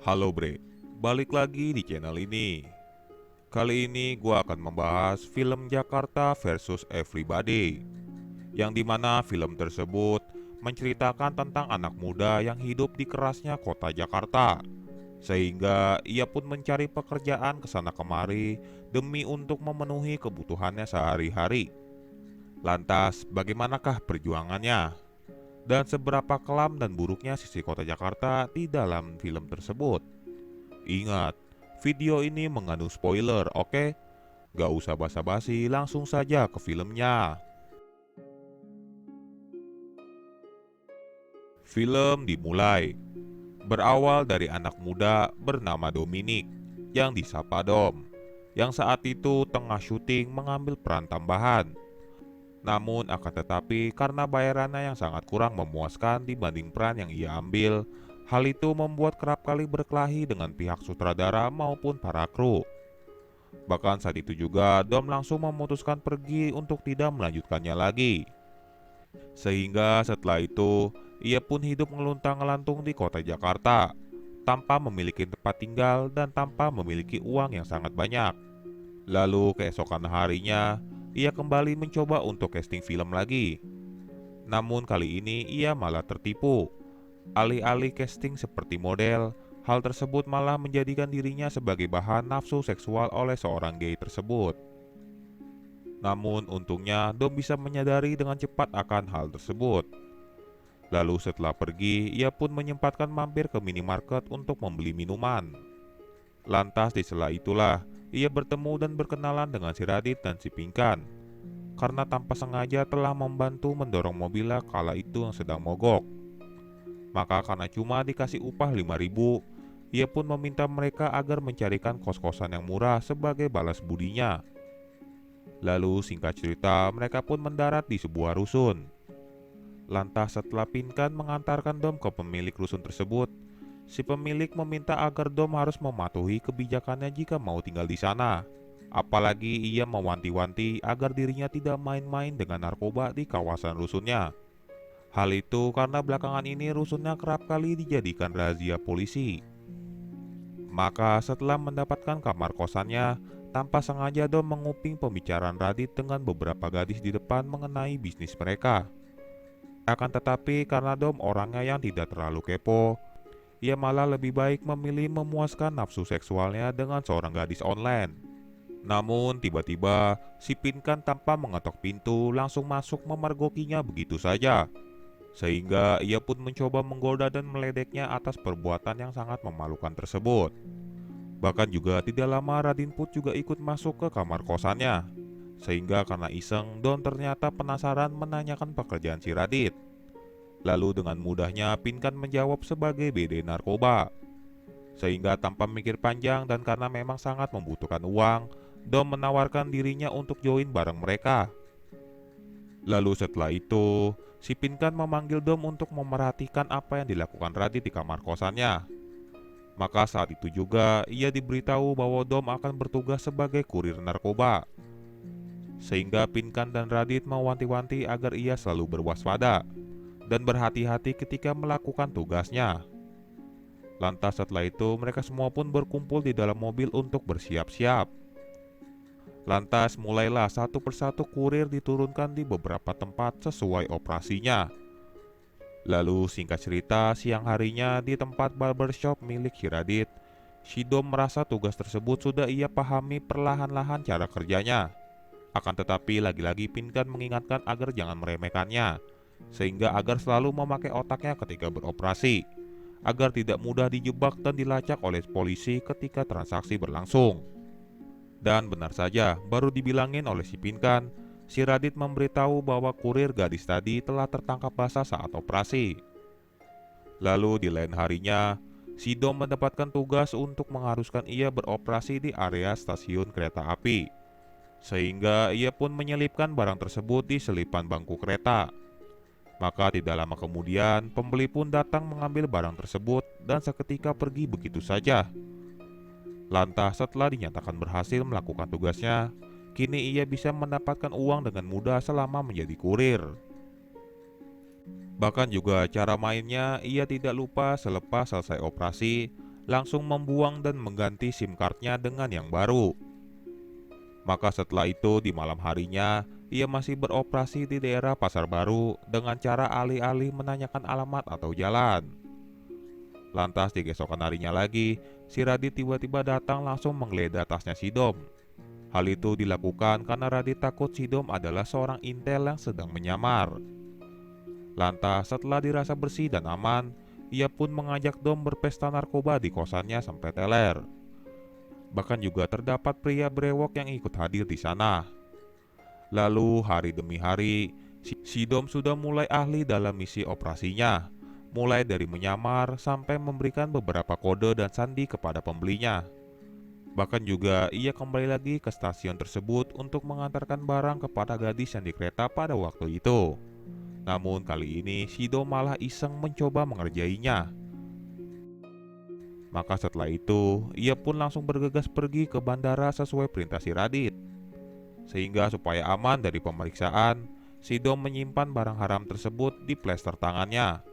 Halo bre, balik lagi di channel ini. Kali ini gua akan membahas film Jakarta versus Everybody, yang dimana film tersebut menceritakan tentang anak muda yang hidup di kerasnya kota Jakarta, sehingga ia pun mencari pekerjaan kesana kemari demi untuk memenuhi kebutuhannya sehari-hari. Lantas, bagaimanakah perjuangannya? Dan seberapa kelam dan buruknya sisi kota Jakarta di dalam film tersebut? Ingat, video ini mengandung spoiler, oke? Gak usah basa-basi, langsung saja ke filmnya. Film dimulai, berawal dari anak muda bernama Dominic, yang disapa Dom, yang saat itu tengah syuting mengambil peran tambahan. Namun akan tetapi karena bayarannya yang sangat kurang memuaskan dibanding peran yang ia ambil, hal itu membuat kerap kali berkelahi dengan pihak sutradara maupun para kru. Bahkan saat itu juga Dom langsung memutuskan pergi untuk tidak melanjutkannya lagi. Sehingga setelah itu ia pun hidup ngeluntang-ngelantung di kota Jakarta tanpa memiliki tempat tinggal dan tanpa memiliki uang yang sangat banyak. Lalu keesokan harinya ia kembali mencoba untuk casting film lagi. Namun kali ini ia malah tertipu. Alih-alih casting seperti model, hal tersebut malah menjadikan dirinya sebagai bahan nafsu seksual oleh seorang gay tersebut. Namun untungnya Dom bisa menyadari dengan cepat akan hal tersebut. Lalu setelah pergi, ia pun menyempatkan mampir ke minimarket untuk membeli minuman. Lantas di sela itulah, ia bertemu dan berkenalan dengan si Radit dan si Pinkan. Karena tanpa sengaja telah membantu mendorong mobilnya kala itu yang sedang mogok. Maka karena cuma dikasih upah 5.000, ia pun meminta mereka agar mencarikan kos-kosan yang murah sebagai balas budinya. Lalu singkat cerita mereka pun mendarat di sebuah rusun. Lantas setelah Pinkan mengantarkan Dom ke pemilik rusun tersebut, si pemilik meminta agar Dom harus mematuhi kebijakannya jika mau tinggal di sana. Apalagi ia mewanti-wanti agar dirinya tidak main-main dengan narkoba di kawasan rusunnya. Hal itu karena belakangan ini rusunnya kerap kali dijadikan razia polisi. Maka setelah mendapatkan kamar kosannya, tanpa sengaja Dom menguping pembicaraan Radit dengan beberapa gadis di depan mengenai bisnis mereka. Akan tetapi karena Dom orangnya yang tidak terlalu kepo, ia malah lebih baik memilih memuaskan nafsu seksualnya dengan seorang gadis online. Namun tiba-tiba si Pinkan tanpa mengetok pintu langsung masuk memergokinya begitu saja. Sehingga ia pun mencoba menggoda dan meledeknya atas perbuatan yang sangat memalukan tersebut. Bahkan juga tidak lama Radin Put juga ikut masuk ke kamar kosannya. Sehingga karena iseng, Don ternyata penasaran menanyakan pekerjaan si Radit. Lalu dengan mudahnya Pinkan menjawab sebagai BD narkoba. Sehingga tanpa mikir panjang dan karena memang sangat membutuhkan uang, Don menawarkan dirinya untuk join bareng mereka. Lalu setelah itu, si Pinkan memanggil Dom untuk memerhatikan apa yang dilakukan Radit di kamar kosannya. Maka saat itu juga ia diberitahu bahwa Dom akan bertugas sebagai kurir narkoba. Sehingga Pinkan dan Radit mewanti-wanti agar ia selalu berwaspada dan berhati-hati ketika melakukan tugasnya. Lantas setelah itu mereka semua pun berkumpul di dalam mobil untuk bersiap-siap. Lantas mulailah satu persatu kurir diturunkan di beberapa tempat sesuai operasinya. Lalu singkat cerita siang harinya di tempat barbershop milik Hiradit, Shidom merasa tugas tersebut sudah ia pahami perlahan-lahan cara kerjanya. Akan tetapi lagi-lagi Pinkan mengingatkan agar jangan meremehkannya, sehingga agar selalu memakai otaknya ketika beroperasi, agar tidak mudah dijebak dan dilacak oleh polisi ketika transaksi berlangsung. Dan benar saja, baru dibilangin oleh si Pinkan, si Radit memberitahu bahwa kurir gadis tadi telah tertangkap basah saat operasi. Lalu di lain harinya, si Dom mendapatkan tugas untuk mengharuskan ia beroperasi di area stasiun kereta api. Sehingga ia pun menyelipkan barang tersebut di selipan bangku kereta. Maka tidak lama kemudian, pembeli pun datang mengambil barang tersebut dan seketika pergi begitu saja. Lantas setelah dinyatakan berhasil melakukan tugasnya, kini ia bisa mendapatkan uang dengan mudah selama menjadi kurir. Bahkan juga cara mainnya ia tidak lupa selepas selesai operasi, langsung membuang dan mengganti SIM cardnya dengan yang baru. Maka setelah itu di malam harinya, ia masih beroperasi di daerah Pasar Baru dengan cara alih-alih menanyakan alamat atau jalan. Lantas di keesokan harinya lagi, si Radit tiba-tiba datang langsung menggeledah tasnya si Dom. Hal itu dilakukan karena Radit takut si Dom adalah seorang intel yang sedang menyamar. Lantas setelah dirasa bersih dan aman, ia pun mengajak Dom berpesta narkoba di kosannya sampai teler. Bahkan juga terdapat pria brewok yang ikut hadir di sana. Lalu hari demi hari, si Dom sudah mulai ahli dalam misi operasinya, mulai dari menyamar sampai memberikan beberapa kode dan sandi kepada pembelinya. Bahkan juga ia kembali lagi ke stasiun tersebut untuk mengantarkan barang kepada gadis yang di kereta pada waktu itu. Namun kali ini si Dom malah iseng mencoba mengerjainya. Maka setelah itu, ia pun langsung bergegas pergi ke bandara sesuai perintah si Radit. Sehingga supaya aman dari pemeriksaan, si Dom menyimpan barang haram tersebut di plester tangannya.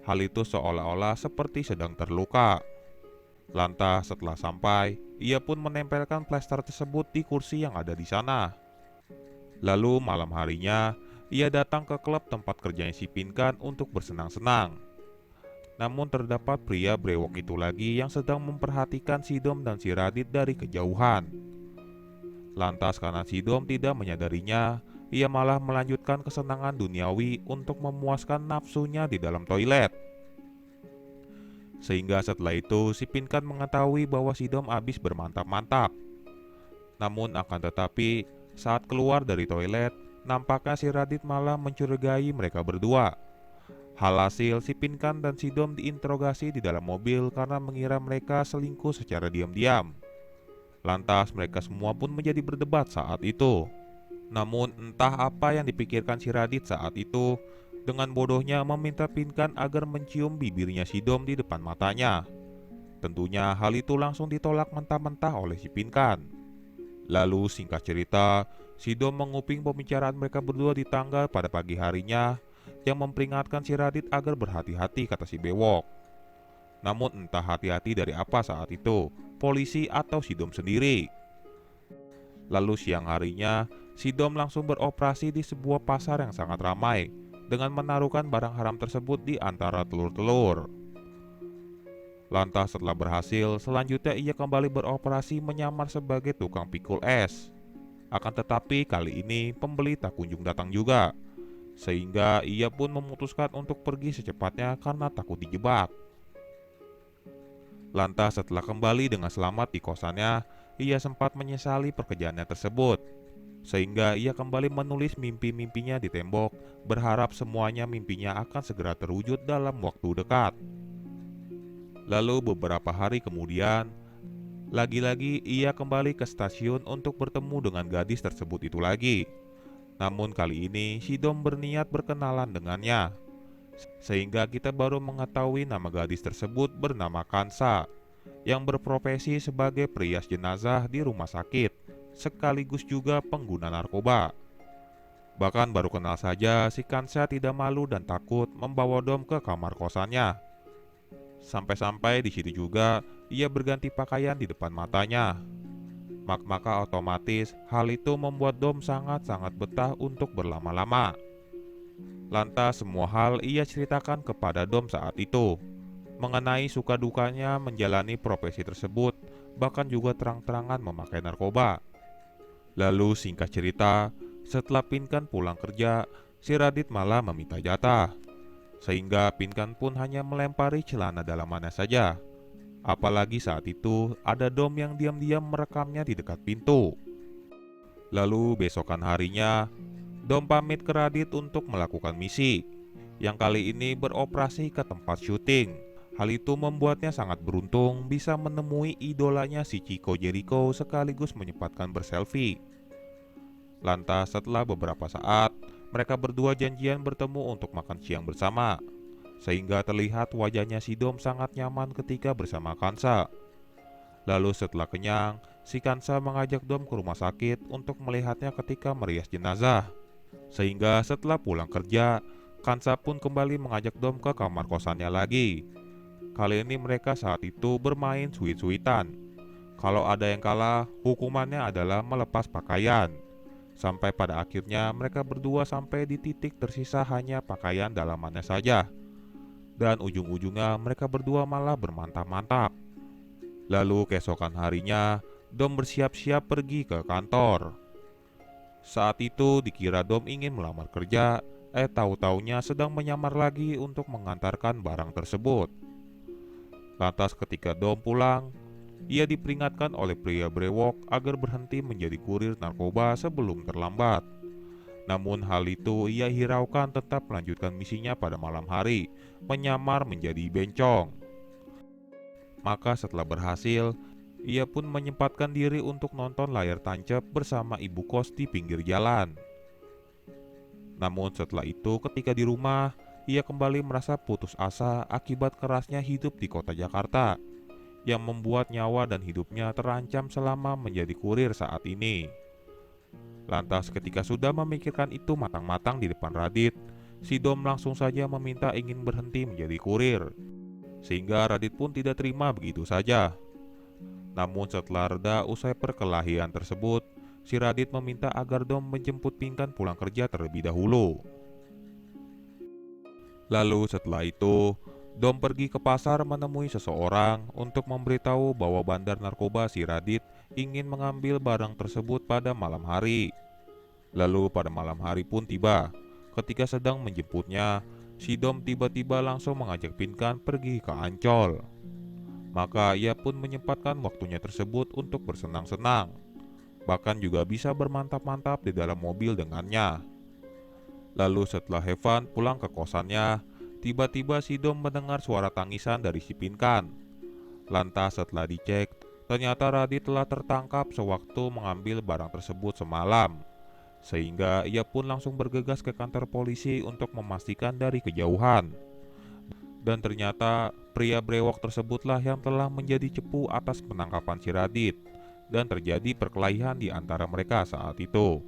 Hal itu seolah-olah seperti sedang terluka. Lantas setelah sampai, ia pun menempelkan plester tersebut di kursi yang ada di sana. Lalu malam harinya, ia datang ke klub tempat kerjanya si Pinkan untuk bersenang-senang. Namun terdapat pria brewok itu lagi yang sedang memperhatikan si Dom dan si Radit dari kejauhan. Lantas karena si Dom tidak menyadarinya, ia malah melanjutkan kesenangan duniawi untuk memuaskan nafsunya di dalam toilet. Sehingga setelah itu si Pinkan mengetahui bahwa si Dom habis bermantap-mantap. Namun akan tetapi saat keluar dari toilet, nampaknya si Radit malah mencurigai mereka berdua. Alhasil si Pinkan dan si Dom diinterogasi di dalam mobil karena mengira mereka selingkuh secara diam-diam. Lantas mereka semua pun menjadi berdebat saat itu. Namun entah apa yang dipikirkan si Radit saat itu, dengan bodohnya meminta Pinkan agar mencium bibirnya si Dom di depan matanya. Tentunya hal itu langsung ditolak mentah-mentah oleh si Pinkan. Lalu singkat cerita, si Dom menguping pembicaraan mereka berdua di tangga pada pagi harinya yang memperingatkan si Radit agar berhati-hati, kata si bewok. Namun entah hati-hati dari apa saat itu, polisi atau si Dom sendiri. Lalu siang harinya, si Dom langsung beroperasi di sebuah pasar yang sangat ramai dengan menaruhkan barang haram tersebut di antara telur-telur. Lantas setelah berhasil, selanjutnya ia kembali beroperasi menyamar sebagai tukang pikul es. Akan tetapi kali ini pembeli tak kunjung datang juga. Sehingga ia pun memutuskan untuk pergi secepatnya karena takut dijebak. Lantas setelah kembali dengan selamat di kosannya, ia sempat menyesali pekerjaannya tersebut. Sehingga ia kembali menulis mimpi-mimpinya di tembok, berharap semuanya mimpinya akan segera terwujud dalam waktu dekat. Lalu beberapa hari kemudian, lagi-lagi ia kembali ke stasiun untuk bertemu dengan gadis tersebut itu lagi. Namun kali ini si Dom berniat berkenalan dengannya. Sehingga kita baru mengetahui nama gadis tersebut bernama Kansa, yang berprofesi sebagai perias jenazah di rumah sakit, sekaligus juga pengguna narkoba. Bahkan baru kenal saja, si Kansa tidak malu dan takut membawa Dom ke kamar kosannya. Sampai-sampai di situ juga ia berganti pakaian di depan matanya. Maka otomatis hal itu membuat Dom sangat-sangat betah untuk berlama-lama. Lantas semua hal ia ceritakan kepada Dom saat itu, mengenai suka dukanya menjalani profesi tersebut, bahkan juga terang-terangan memakai narkoba. Lalu singkat cerita, setelah Pinkan pulang kerja, si Radit malah meminta jatah. Sehingga Pinkan pun hanya melempari celana dalamannya saja. Apalagi saat itu ada Dom yang diam-diam merekamnya di dekat pintu. Lalu besokan harinya, Dom pamit ke Radit untuk melakukan misi, yang kali ini beroperasi ke tempat syuting. Hal itu membuatnya sangat beruntung bisa menemui idolanya si Chico Jericho sekaligus menyempatkan berselfie. Lantas setelah beberapa saat, mereka berdua janjian bertemu untuk makan siang bersama. Sehingga terlihat wajahnya si Dom sangat nyaman ketika bersama Kansa. Lalu setelah kenyang, si Kansa mengajak Dom ke rumah sakit untuk melihatnya ketika merias jenazah. Sehingga setelah pulang kerja, Kansa pun kembali mengajak Dom ke kamar kosannya lagi. Kali ini mereka saat itu bermain suit-suitan. Kalau ada yang kalah, hukumannya adalah melepas pakaian. Sampai pada akhirnya mereka berdua sampai di titik tersisa hanya pakaian dalamannya saja. Dan ujung-ujungnya mereka berdua malah bermantap-mantap. Lalu keesokan harinya, Dom bersiap-siap pergi ke kantor. Saat itu dikira Dom ingin melamar kerja, tahu-taunya sedang menyamar lagi untuk mengantarkan barang tersebut. Lantas ketika Dom pulang, ia diperingatkan oleh pria brewok agar berhenti menjadi kurir narkoba sebelum terlambat. Namun hal itu ia hiraukan, tetap melanjutkan misinya pada malam hari, menyamar menjadi bencong. Maka setelah berhasil, ia pun menyempatkan diri untuk nonton layar tancap bersama ibu kos di pinggir jalan. Namun setelah itu ketika di rumah, ia kembali merasa putus asa akibat kerasnya hidup di kota Jakarta, yang membuat nyawa dan hidupnya terancam selama menjadi kurir saat ini. Lantas ketika sudah memikirkan itu matang-matang di depan Radit, si Dom langsung saja meminta ingin berhenti menjadi kurir, sehingga Radit pun tidak terima begitu saja. Namun setelah reda usai perkelahian tersebut, si Radit meminta agar Dom menjemput Pinkan pulang kerja terlebih dahulu. Lalu setelah itu, Dom pergi ke pasar menemui seseorang untuk memberitahu bahwa bandar narkoba si Radit ingin mengambil barang tersebut pada malam hari. Lalu pada malam hari pun tiba. Ketika sedang menjemputnya, si Dom tiba-tiba langsung mengajak Pinkan pergi ke Ancol. Maka ia pun menyempatkan waktunya tersebut untuk bersenang-senang. Bahkan juga bisa bermantap-mantap di dalam mobil dengannya. Lalu setelah Heaven pulang ke kosannya, tiba-tiba si Dom mendengar suara tangisan dari si Pinkan. Lantas setelah dicek, ternyata Radit telah tertangkap sewaktu mengambil barang tersebut semalam. Sehingga ia pun langsung bergegas ke kantor polisi untuk memastikan dari kejauhan. Dan ternyata pria brewok tersebutlah yang telah menjadi cepu atas penangkapan si Radit. Dan terjadi perkelahian di antara mereka saat itu.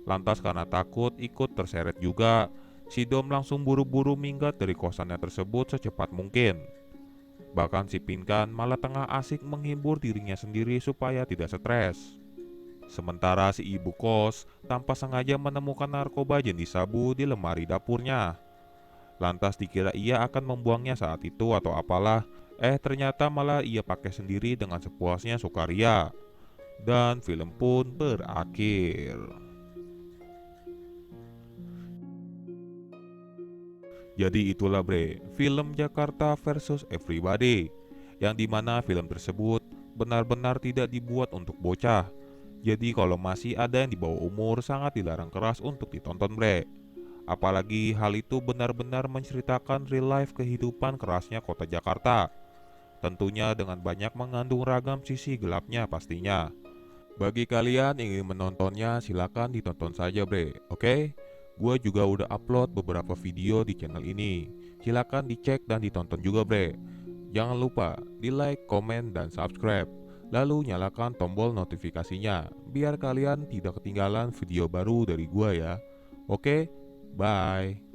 Lantas karena takut ikut terseret juga, si Dom langsung buru-buru minggat dari kosannya tersebut secepat mungkin. Bahkan si Pinkan malah tengah asik menghibur dirinya sendiri supaya tidak stres. Sementara si ibu kos tanpa sengaja menemukan narkoba jenis sabu di lemari dapurnya. Lantas dikira ia akan membuangnya saat itu atau apalah, ternyata malah ia pakai sendiri dengan sepuasnya sukaria. Dan film pun berakhir. Jadi itulah bre, film Jakarta versus Everybody, yang dimana film tersebut benar-benar tidak dibuat untuk bocah. Jadi kalau masih ada yang di bawah umur sangat dilarang keras untuk ditonton bre. Apalagi hal itu benar-benar menceritakan real life kehidupan kerasnya kota Jakarta. Tentunya dengan banyak mengandung ragam sisi gelapnya pastinya. Bagi kalian yang ingin menontonnya silakan ditonton saja bre, oke? Gua juga udah upload beberapa video di channel ini. Silakan dicek dan ditonton juga bre. Jangan lupa di like, komen, dan subscribe. Lalu nyalakan tombol notifikasinya biar kalian tidak ketinggalan video baru dari gua ya. Oke, bye.